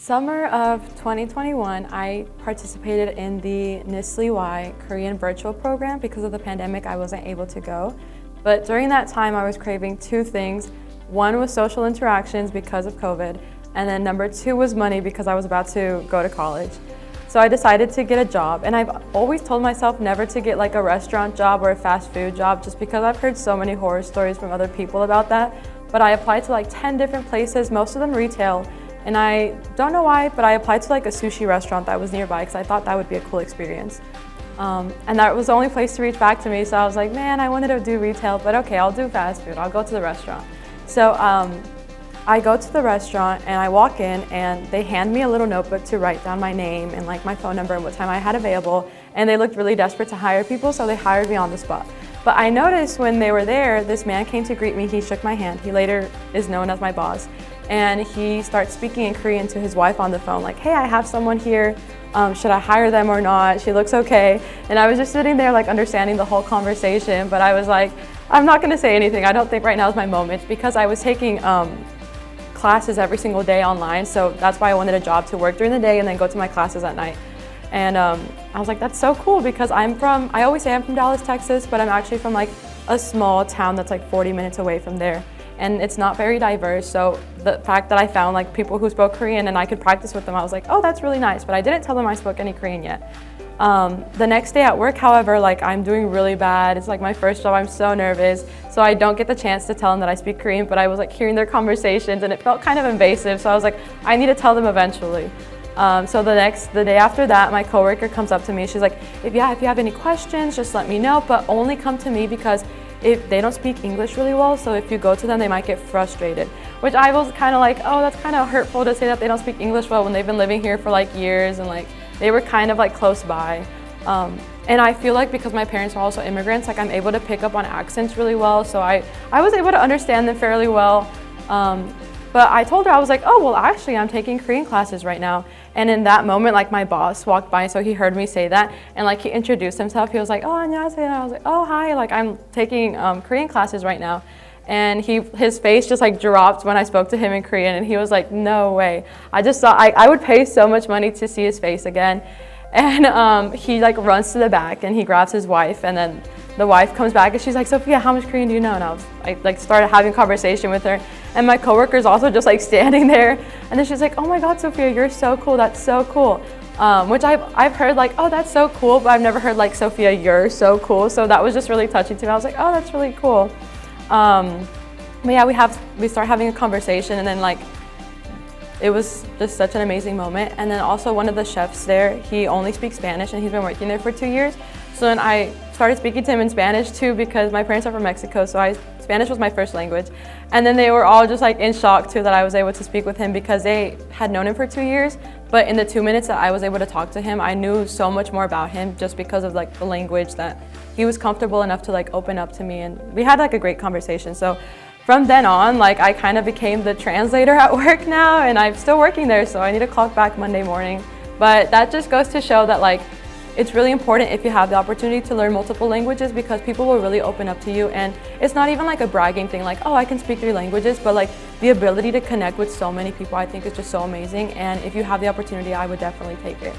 Summer of 2021, I participated in the NISLY Korean virtual program. Because of the pandemic, I wasn't able to go. But during that time, I was craving two things. One was social interactions because of COVID, and then number two was money because I was about to go to college. So I decided to get a job, and I've always told myself never to get like a restaurant job or a fast food job just because I've heard so many horror stories from other people about that. But I applied to like 10 different places, most of them retail. And I don't know why, but I applied to like a sushi restaurant that was nearby because I thought that would be a cool experience. And that was the only place to reach back to me. So I was like, man, I wanted to do retail, but okay, I'll do fast food. I'll go to the restaurant. So I go to the restaurant and I walk in and they hand me a little notebook to write down my name and like my phone number and what time I had available. And they looked really desperate to hire people, so they hired me on the spot. But I noticed when they were there, this man came to greet me. He shook my hand. He later is known as my boss. And he starts speaking in Korean to his wife on the phone, like, hey, I have someone here. Should I hire them or not? She looks okay. And I was just sitting there like understanding the whole conversation, but I was like, I'm not gonna say anything. I don't think right now is my moment because I was taking classes every single day online. So that's why I wanted a job to work during the day and then go to my classes at night. And I was like, that's so cool because I always say I'm from Dallas, Texas, but I'm actually from like a small town that's like 40 minutes away from there. And it's not very diverse, so the fact that I found like people who spoke Korean and I could practice with them, I was like, oh, that's really nice, but I didn't tell them I spoke any Korean yet. The next day at work, however, like I'm doing really bad. It's like my first job, I'm so nervous, so I don't get the chance to tell them that I speak Korean, but I was like hearing their conversations and it felt kind of invasive, so I was like, I need to tell them eventually. So the day after that, my coworker comes up to me, she's like, if you have any questions, just let me know, but only come to me because if they don't speak English really well, so if you go to them, they might get frustrated. Which I was kind of like, oh, that's kind of hurtful to say that they don't speak English well when they've been living here for like years and like they were kind of like close by. And I feel like because my parents are also immigrants, like I'm able to pick up on accents really well, so I was able to understand them fairly well. But I told her, I was like, oh, well, actually, I'm taking Korean classes right now. And in that moment, like my boss walked by, so he heard me say that. And like he introduced himself. He was like, oh, 안녕하세요. And I was like, oh, hi, like I'm taking Korean classes right now. And his face just like dropped when I spoke to him in Korean. And he was like, no way. I just thought I would pay so much money to see his face again. And he like runs to the back and he grabs his wife. And then the wife comes back and she's like, Sophia, how much Korean do you know? And I like started having a conversation with her. And my coworker's also just like standing there. And then she's like, oh my God, Sophia, you're so cool. That's so cool. Which I've heard like, oh, that's so cool. But I've never heard like, Sophia, you're so cool. So that was just really touching to me. I was like, oh, that's really cool. But yeah, we start having a conversation and then like, it was just such an amazing moment. And then also one of the chefs there, he only speaks Spanish and he's been working there for 2 years. So then I started speaking to him in Spanish too because my parents are from Mexico, so Spanish was my first language. And then they were all just like in shock too that I was able to speak with him because they had known him for 2 years. But in the 2 minutes that I was able to talk to him, I knew so much more about him just because of like the language that he was comfortable enough to like open up to me. And we had like a great conversation. So from then on, like I kind of became the translator at work now and I'm still working there. So I need to clock back Monday morning. But that just goes to show that like, it's really important if you have the opportunity to learn multiple languages because people will really open up to you. And it's not even like a bragging thing like, oh, I can speak 3 languages, but like the ability to connect with so many people I think is just so amazing. And if you have the opportunity, I would definitely take it.